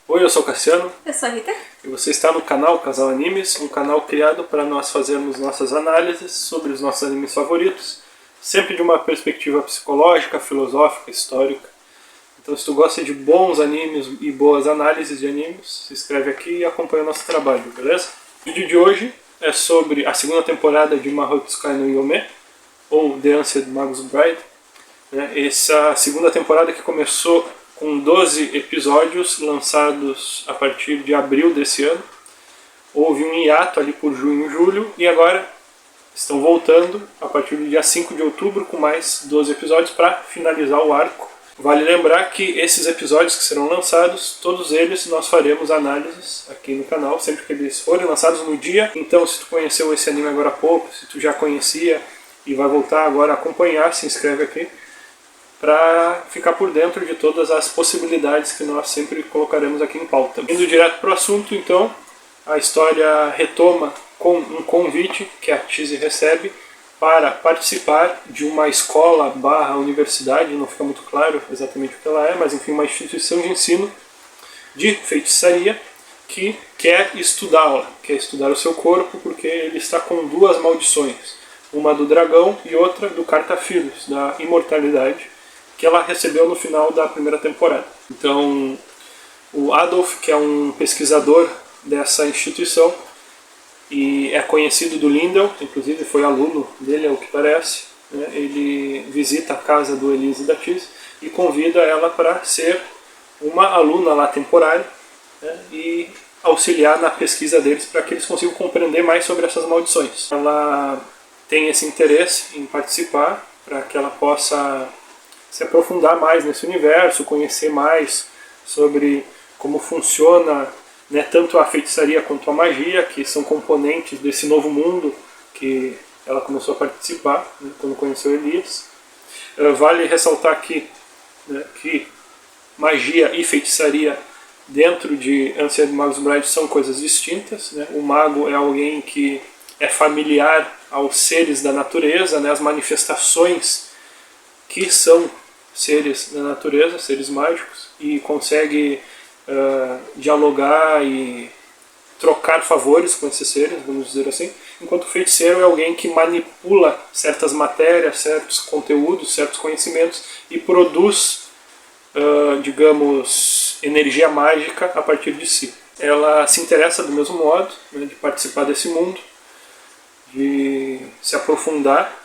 Oi, eu sou o Cassiano. Eu sou a Rita. E você está no canal Casal Animes, um canal criado para nós fazermos nossas análises sobre os nossos animes favoritos, sempre de uma perspectiva psicológica, filosófica, histórica. Então, se tu gosta de bons animes e boas análises de animes, se inscreve aqui e acompanha o nosso trabalho, beleza? O vídeo de hoje é sobre a segunda temporada de Mahou Tsukai no Yome, ou The Ancient Magus Bride. Essa segunda temporada que começou com 12 episódios lançados a partir de abril desse ano. Houve um hiato ali por junho e julho, e agora estão voltando a partir do dia 5 de outubro com mais 12 episódios para finalizar o arco. Vale lembrar que esses episódios que serão lançados, todos eles nós faremos análises aqui no canal, sempre que eles forem lançados no dia. Então, se tu conheceu esse anime agora há pouco, se tu já conhecia e vai voltar agora a acompanhar, se inscreve aqui para ficar por dentro de todas as possibilidades que nós sempre colocaremos aqui em pauta. Indo direto para o assunto, então, a história retoma com um convite que a Chise recebe para participar de uma escola / universidade, não fica muito claro exatamente o que ela é, mas enfim, uma instituição de ensino de feitiçaria que quer estudá-la, quer estudar o seu corpo, porque ele está com duas maldições, uma do dragão e outra do Carta-Filhos, da imortalidade, que ela recebeu no final da primeira temporada. Então, o Adolf, que é um pesquisador dessa instituição, e é conhecido do Lindel, inclusive foi aluno dele, ao que parece, né? Ele visita a casa do Elise e da Chise e convida ela para ser uma aluna lá temporária, né? E auxiliar na pesquisa deles para que eles consigam compreender mais sobre essas maldições. Ela tem esse interesse em participar para que ela possa se aprofundar mais nesse universo, conhecer mais sobre como funciona, né, tanto a feitiçaria quanto a magia, que são componentes desse novo mundo que ela começou a participar, né, quando conheceu Elias. Vale ressaltar aqui, né, que magia e feitiçaria dentro de Ancient Magus Bride são coisas distintas, né? O mago é alguém que é familiar aos seres da natureza, né, as manifestações que são seres da natureza, seres mágicos, e consegue dialogar e trocar favores com esses seres, vamos dizer assim, enquanto o feiticeiro é alguém que manipula certas matérias, certos conteúdos, certos conhecimentos e produz, digamos, energia mágica a partir de si. Ela se interessa do mesmo modo, né, de participar desse mundo, de se aprofundar.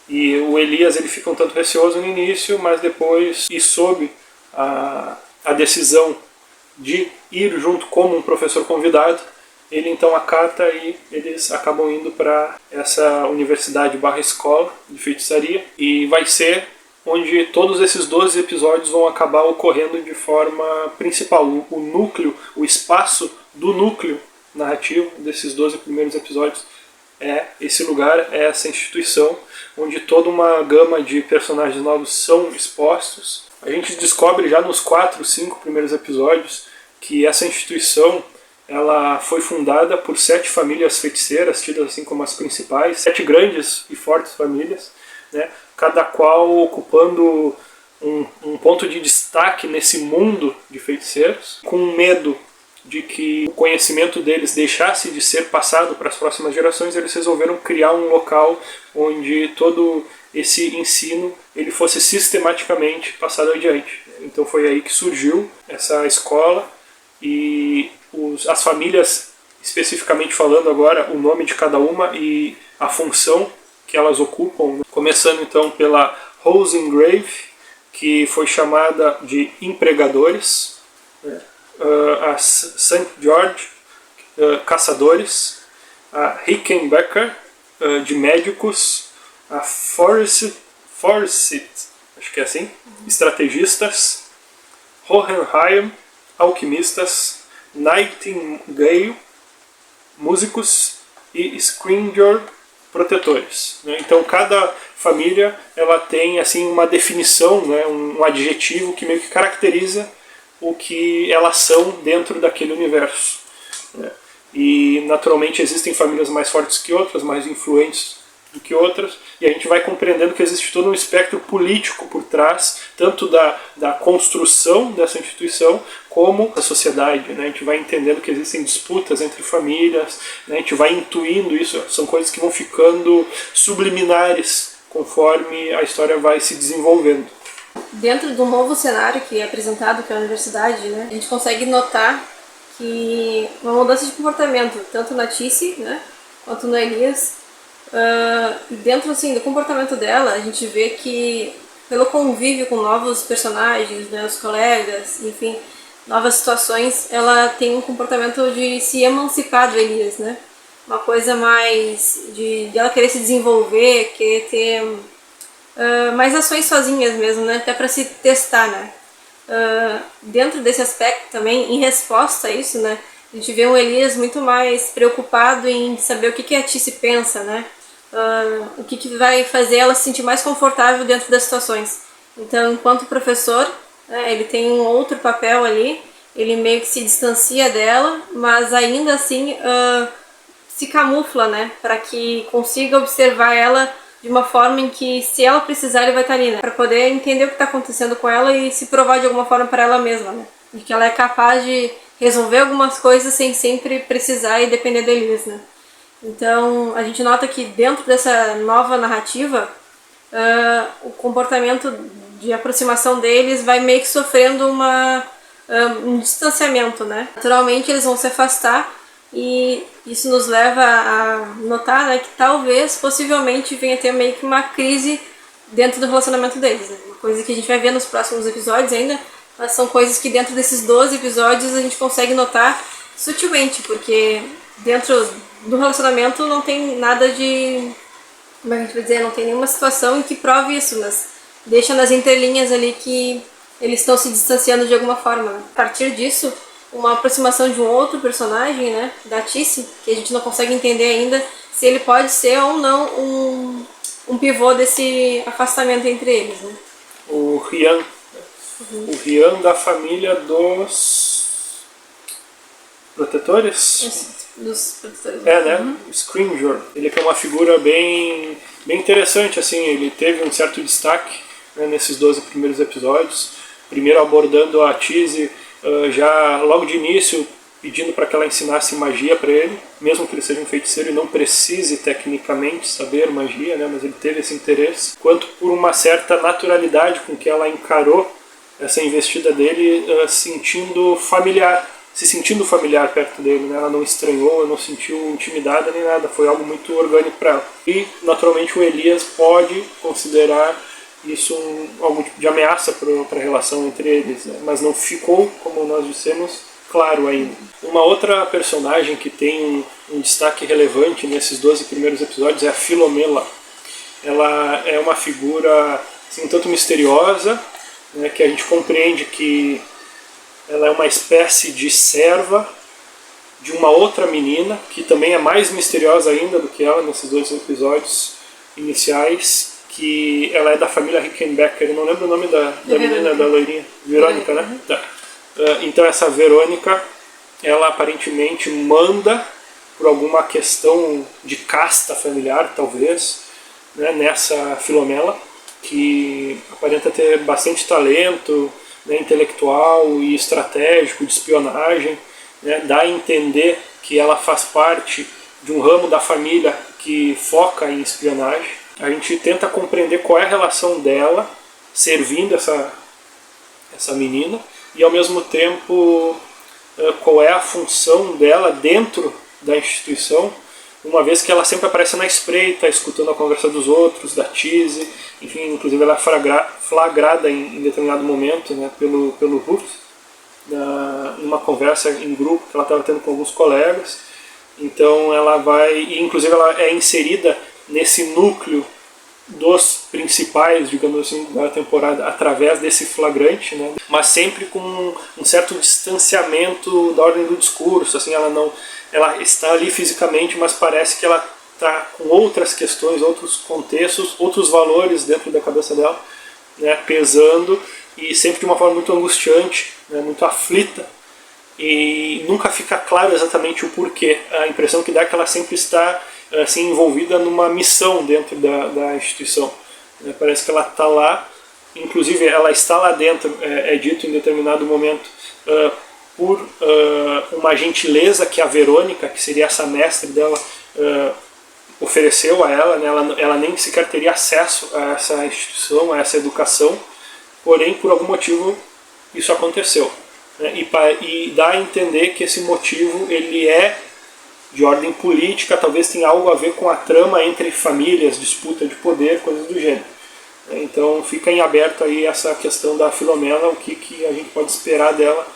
E o Elias ele fica um tanto receoso no início, mas depois, e sob a decisão de ir junto como um professor convidado, ele então acata e eles acabam indo para essa universidade / escola de feitiçaria, e vai ser onde todos esses 12 episódios vão acabar ocorrendo de forma principal. O núcleo, o espaço do núcleo narrativo desses 12 primeiros episódios é esse lugar, é essa instituição, onde toda uma gama de personagens novos são expostos. A gente descobre já nos 4, 5 primeiros episódios que essa instituição ela foi fundada por 7 famílias feiticeiras, tidas assim como as principais, 7 grandes e fortes famílias, né? Cada qual ocupando um ponto de destaque nesse mundo de feiticeiros, com medo de que o conhecimento deles deixasse de ser passado para as próximas gerações. Eles resolveram criar um local onde todo esse ensino ele fosse sistematicamente passado adiante. Então foi aí que surgiu essa escola, e as famílias, especificamente falando agora, o nome de cada uma e a função que elas ocupam, começando então pela Rosengrave, que foi chamada de empregadores, né? A St. George, caçadores, a Rickenbacker, de médicos, a Forsyth, acho que é assim, estrategistas, Hohenheim, alquimistas, Nightingale, músicos, e Scrimgeour, protetores, né? Então cada família ela tem assim uma definição, né, um adjetivo que meio que caracteriza o que elas são dentro daquele universo, né? E naturalmente existem famílias mais fortes que outras, mais influentes do que outras, e a gente vai compreendendo que existe todo um espectro político por trás, tanto da construção dessa instituição, como da sociedade, né? A gente vai entendendo que existem disputas entre famílias, né? A gente vai intuindo isso, são coisas que vão ficando subliminares conforme a história vai se desenvolvendo. Dentro do novo cenário que é apresentado, que é a universidade, né, a gente consegue notar que uma mudança de comportamento, tanto na Tice, né, quanto no Elias. Dentro assim, do comportamento dela, a gente vê que, pelo convívio com novos personagens, né, os colegas, enfim, novas situações, ela tem um comportamento de se emancipar do Elias, né? Uma coisa mais de ela querer se desenvolver, querer ter mais ações sozinhas mesmo, né? Até para se testar, né? Dentro desse aspecto também, em resposta a isso, né? A gente vê um Elias muito mais preocupado em saber o que a Tice pensa, né? O que vai fazer ela se sentir mais confortável dentro das situações. Então, enquanto professor, né, ele tem um outro papel ali, ele meio que se distancia dela, mas ainda assim se camufla, né, para que consiga observar ela de uma forma em que, se ela precisar, ele vai estar ali, né, para poder entender o que está acontecendo com ela e se provar de alguma forma para ela mesma, né, de que ela é capaz de resolver algumas coisas sem sempre precisar e depender deles, né. Então, a gente nota que dentro dessa nova narrativa, o comportamento de aproximação deles vai meio que sofrendo um distanciamento, né? Naturalmente, eles vão se afastar e isso nos leva a notar, né, que talvez, possivelmente, venha a ter meio que uma crise dentro do relacionamento deles, né? Uma coisa que a gente vai ver nos próximos episódios ainda, mas são coisas que dentro desses 12 episódios a gente consegue notar sutilmente, porque dentro do relacionamento não tem nada de, como a gente vai dizer, não tem nenhuma situação em que prove isso, mas deixa nas entrelinhas ali que eles estão se distanciando de alguma forma, né? A partir disso, uma aproximação de um outro personagem, né, da Tice, que a gente não consegue entender ainda se ele pode ser ou não um pivô desse afastamento entre eles, né? O Rian. O Rian da família dos protetores? Dos protetores. Né? O Scrimgeour. Ele é uma figura bem interessante, assim, ele teve um certo destaque, né, nesses 12 primeiros episódios. Primeiro abordando a Tice já logo de início, pedindo para que ela ensinasse magia para ele, mesmo que ele seja um feiticeiro e não precise tecnicamente saber magia, né, mas ele teve esse interesse, quanto por uma certa naturalidade com que ela encarou essa investida dele, se sentindo familiar perto dele, né? Ela não estranhou, não sentiu intimidada nem nada, foi algo muito orgânico para ela. E, naturalmente, o Elias pode considerar isso algum tipo de ameaça para a relação entre eles, né? Mas não ficou, como nós dissemos, claro ainda. Uma outra personagem que tem um destaque relevante nesses 12 primeiros episódios é a Filomela. Ela é uma figura assim, um tanto misteriosa, né, que a gente compreende que ela é uma espécie de serva de uma outra menina, que também é mais misteriosa ainda do que ela nesses 2 episódios iniciais, que ela é da família Rickenbacker. Eu não lembro o nome da menina, da loirinha. Verônica, né? Tá. Então essa Verônica, ela aparentemente manda, por alguma questão de casta familiar, talvez, né, nessa Filomela, que aparenta ter bastante talento, né, intelectual e estratégico, de espionagem, né, dá a entender que ela faz parte de um ramo da família que foca em espionagem. A gente tenta compreender qual é a relação dela servindo essa menina e, ao mesmo tempo, qual é a função dela dentro da instituição, uma vez que ela sempre aparece na espreita, escutando a conversa dos outros, da Tice, enfim, inclusive ela é flagrada em determinado momento, né, pelo Ruth, numa conversa em grupo que ela estava tendo com alguns colegas. Então ela vai, e inclusive ela é inserida nesse núcleo dos principais, digamos assim, da temporada através desse flagrante, né, mas sempre com um certo distanciamento da ordem do discurso, assim, ela está ali fisicamente, mas parece que ela está com outras questões, outros contextos, outros valores dentro da cabeça dela, né, pesando, e sempre de uma forma muito angustiante, né, muito aflita, e nunca fica claro exatamente o porquê. A impressão que dá é que ela sempre está assim, envolvida numa missão dentro da instituição. Parece que ela está lá, inclusive ela está lá dentro, é dito em determinado momento, por uma gentileza que a Verônica, que seria essa mestre dela, ofereceu a ela, né? Ela nem sequer teria acesso a essa instituição, a essa educação, porém por algum motivo isso aconteceu, né? E dá a entender que esse motivo ele é de ordem política, talvez tenha algo a ver com a trama entre famílias, disputa de poder, coisas do gênero. Então fica em aberto aí essa questão da Filomena, o que a gente pode esperar dela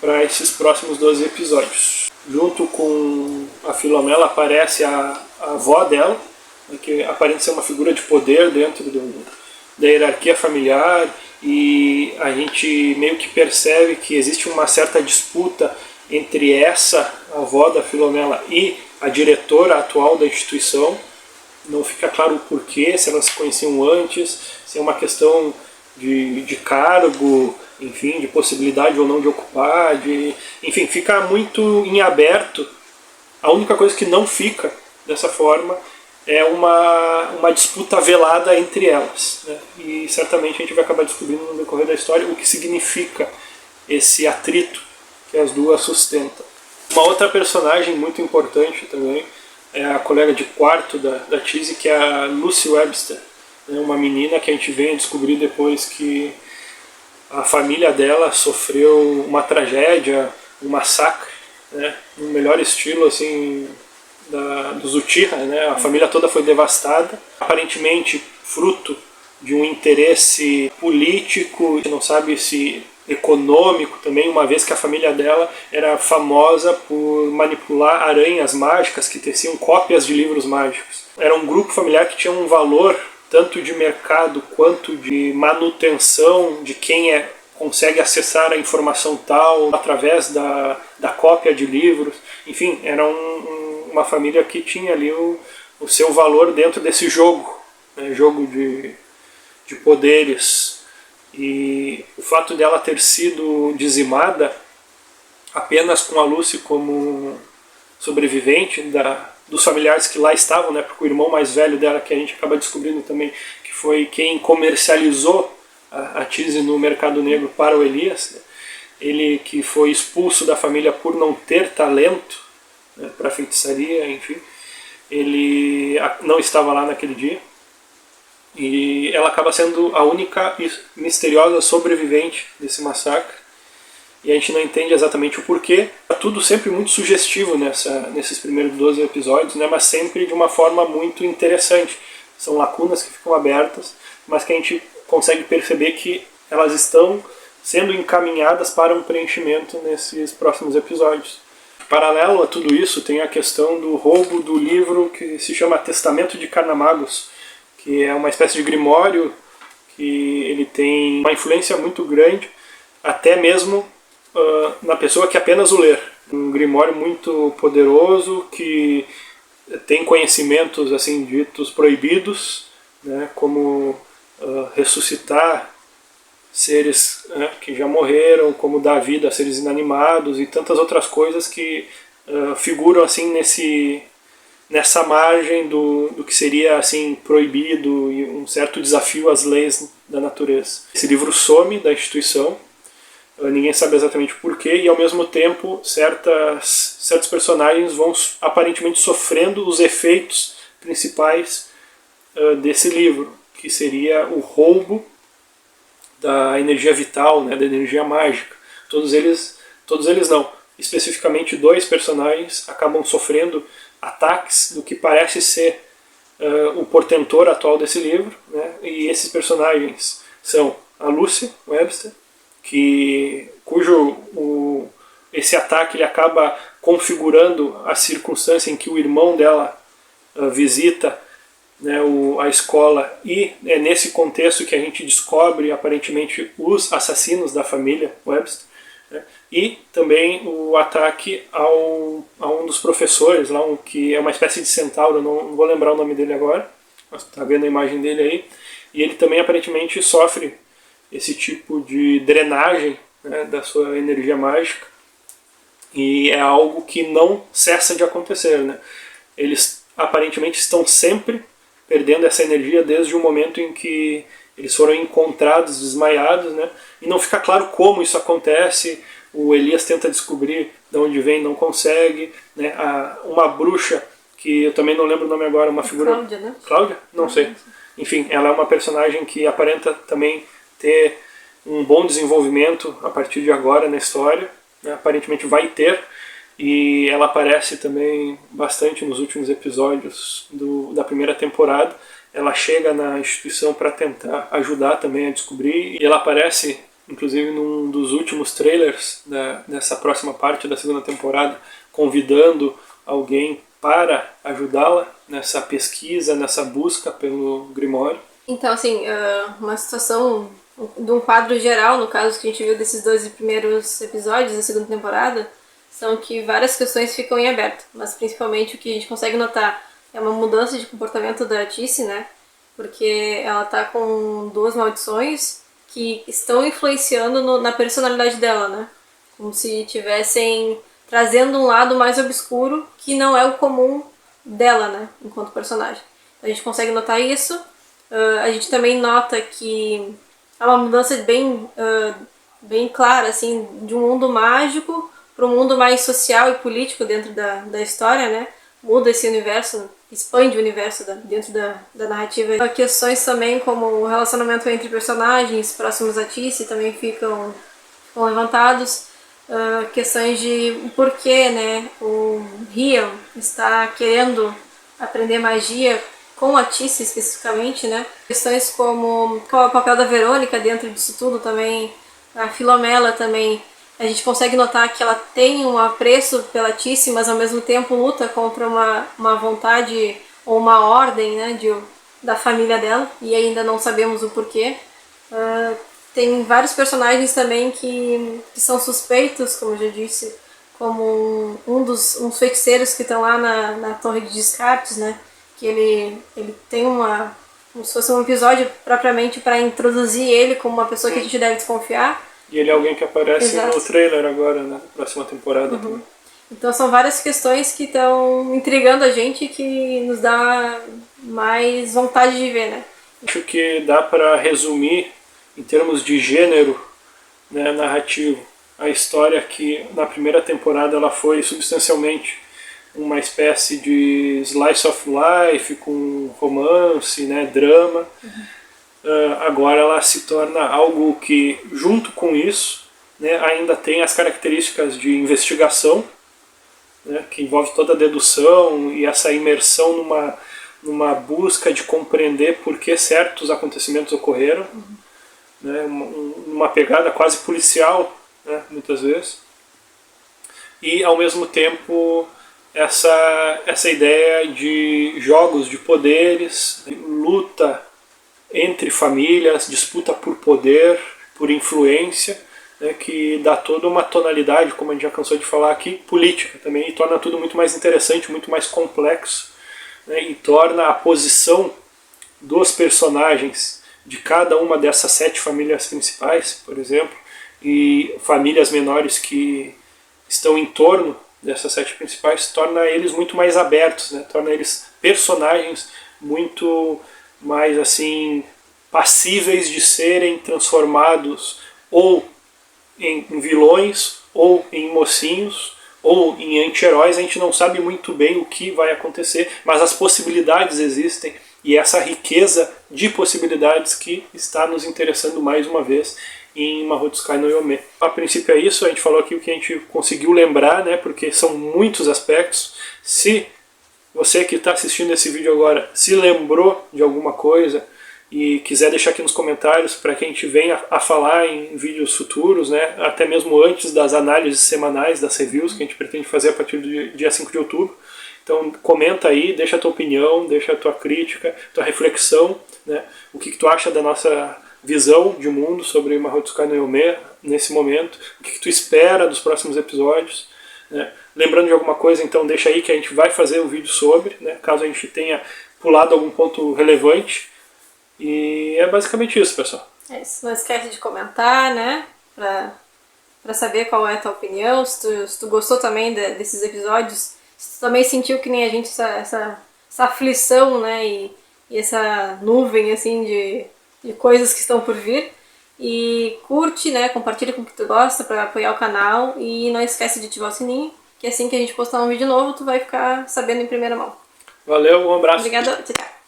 para esses próximos 12 episódios. Junto com a Filomena aparece a avó dela, que aparenta ser uma figura de poder dentro da hierarquia familiar, e a gente meio que percebe que existe uma certa disputa entre essa avó da Filomena e a diretora atual da instituição. Não fica claro o porquê, se elas se conheciam antes, se é uma questão de cargo, enfim, de possibilidade ou não de ocupar, enfim, fica muito em aberto. A única coisa que não fica dessa forma é uma disputa velada entre elas, né? E certamente a gente vai acabar descobrindo no decorrer da história o que significa esse atrito que as duas sustentam. Uma outra personagem muito importante também é a colega de quarto da Tizzy, que é a Lucy Webster, né? Uma menina que a gente vem a descobrir depois que a família dela sofreu uma tragédia, um massacre, né? No melhor estilo assim dos Uchiha, né? A família toda foi devastada, aparentemente fruto de um interesse político, não sabe se econômico também, uma vez que a família dela era famosa por manipular aranhas mágicas que teciam cópias de livros mágicos. Era um grupo familiar que tinha um valor tanto de mercado quanto de manutenção de quem consegue acessar a informação tal através da cópia de livros. Enfim, era uma família que tinha ali o seu valor dentro desse jogo, né, jogo de poderes. E o fato dela ter sido dizimada apenas com a Lucy como sobrevivente dos familiares que lá estavam, né, porque o irmão mais velho dela, que a gente acaba descobrindo também, que foi quem comercializou a Tizzy no mercado negro para o Elias, né, ele que foi expulso da família por não ter talento, né, para feitiçaria, enfim, ele não estava lá naquele dia. E ela acaba sendo a única misteriosa sobrevivente desse massacre. E a gente não entende exatamente o porquê. É tudo sempre muito sugestivo nesses primeiros 12 episódios, né? Mas sempre de uma forma muito interessante. São lacunas que ficam abertas, mas que a gente consegue perceber que elas estão sendo encaminhadas para um preenchimento nesses próximos episódios. Paralelo a tudo isso, tem a questão do roubo do livro que se chama Testamento de Carnamagos, que é uma espécie de grimório que ele tem uma influência muito grande, até mesmo na pessoa que apenas o ler. Um grimório muito poderoso, que tem conhecimentos assim ditos proibidos, né, como ressuscitar seres, né, que já morreram, como dar vida a seres inanimados e tantas outras coisas que figuram assim nessa margem do que seria assim proibido e um certo desafio às leis da natureza. Esse livro some da instituição, ninguém sabe exatamente porquê, e ao mesmo tempo certos personagens vão aparentemente sofrendo os efeitos principais desse livro, que seria o roubo da energia vital, né, da energia mágica. Todos eles não. Especificamente 2 personagens acabam sofrendo ataques do que parece ser o portentor atual desse livro, né? E esses personagens são a Lucy Webster, cujo esse ataque ele acaba configurando a circunstância em que o irmão dela visita, né, a escola, e é nesse contexto que a gente descobre aparentemente os assassinos da família Webster, né? E também o ataque a um dos professores, lá, que é uma espécie de centauro, não vou lembrar o nome dele agora, mas está vendo a imagem dele aí, e ele também aparentemente sofre esse tipo de drenagem, né, da sua energia mágica, e é algo que não cessa de acontecer, né? Eles aparentemente estão sempre perdendo essa energia desde o momento em que eles foram encontrados desmaiados, né? E não fica claro como isso acontece. O Elias tenta descobrir de onde vem, não consegue, né? Uma bruxa, que eu também não lembro o nome agora, uma figura... Cláudia, né? Cláudia? Não sei. Enfim, ela é uma personagem que aparenta também ter um bom desenvolvimento a partir de agora na história, né? Aparentemente vai ter, e ela aparece também bastante nos últimos episódios da primeira temporada. Ela chega na instituição para tentar ajudar também a descobrir, e ela aparece inclusive num dos últimos trailers dessa próxima parte da segunda temporada, convidando alguém para ajudá-la nessa pesquisa, nessa busca pelo Grimório. Então, assim, uma situação de um quadro geral, no caso que a gente viu desses 12 primeiros episódios da segunda temporada, são que várias questões ficam em aberto, mas principalmente o que a gente consegue notar é uma mudança de comportamento da Tice, né? Porque ela tá com 2 maldições que estão influenciando na personalidade dela, né? Como se tivessem trazendo um lado mais obscuro que não é o comum dela, né? Enquanto personagem. A gente consegue notar isso. A gente também nota que é uma mudança bem clara, assim, de um mundo mágico para um mundo mais social e político dentro da história, né? Muda esse universo, expande o universo dentro da narrativa. Questões também como o relacionamento entre personagens próximos a Tice também ficam levantados. Questões de porquê, né, o Rian está querendo aprender magia com a Tice especificamente, né? Questões como qual é o papel da Verônica dentro disso tudo também, a Filomela também. A gente consegue notar que ela tem um apreço pela Tice, mas ao mesmo tempo luta contra uma vontade ou uma ordem, né, da família dela, e ainda não sabemos o porquê. Tem vários personagens também que são suspeitos, como eu já disse, como uns feiticeiros que estão lá na torre de descartes, né, que ele tem como se fosse um episódio propriamente para introduzir ele como uma pessoa que a gente deve desconfiar. E ele é alguém que aparece Exato. no trailer agora, na próxima temporada também. Então são várias questões que estão intrigando a gente e que nos dá mais vontade de ver, né? Acho que dá para resumir, em termos de gênero, né, narrativo, a história que na primeira temporada ela foi substancialmente uma espécie de slice of life, com romance, né, drama. Agora ela se torna algo que, junto com isso, né, ainda tem as características de investigação, né, que envolve toda a dedução e essa imersão numa busca de compreender por que certos acontecimentos ocorreram, né, uma pegada quase policial, né, muitas vezes, e ao mesmo tempo essa ideia de jogos de poderes, luta entre famílias, disputa por poder, por influência, né, que dá toda uma tonalidade, como a gente já cansou de falar aqui, política também, e torna tudo muito mais interessante, muito mais complexo, né, e torna a posição dos personagens de cada uma dessas 7 famílias principais, por exemplo, e famílias menores que estão em torno dessas 7 principais, torna eles muito mais abertos, né, torna eles personagens muito mais assim passíveis de serem transformados ou em vilões, ou em mocinhos, ou em anti-heróis. A gente não sabe muito bem o que vai acontecer, mas as possibilidades existem, e essa riqueza de possibilidades que está nos interessando mais uma vez em Mahotsukai no Yome. A princípio é isso, a gente falou aqui o que a gente conseguiu lembrar, né, porque são muitos aspectos. Se você que está assistindo esse vídeo agora se lembrou de alguma coisa e quiser deixar aqui nos comentários para que a gente venha a falar em vídeos futuros, né, até mesmo antes das análises semanais, das reviews que a gente pretende fazer a partir do dia 5 de outubro. Então comenta aí, deixa a tua opinião, deixa a tua crítica, tua reflexão, né, o que tu acha da nossa visão de mundo sobre Mahotsukai no Yome nesse momento, o que tu espera dos próximos episódios, né. Lembrando de alguma coisa, então deixa aí que a gente vai fazer um vídeo sobre, né, caso a gente tenha pulado algum ponto relevante. E é basicamente isso, pessoal. É isso. Não esquece de comentar, né, pra saber qual é a tua opinião, se tu gostou também desses episódios, se tu também sentiu que nem a gente essa essa aflição, né, e essa nuvem, assim, de coisas que estão por vir. E curte, né, compartilha com o que tu gosta para apoiar o canal e não esquece de ativar o sininho, que assim que a gente postar um vídeo novo, tu vai ficar sabendo em primeira mão. Valeu, um abraço. Obrigada, tchau, tchau.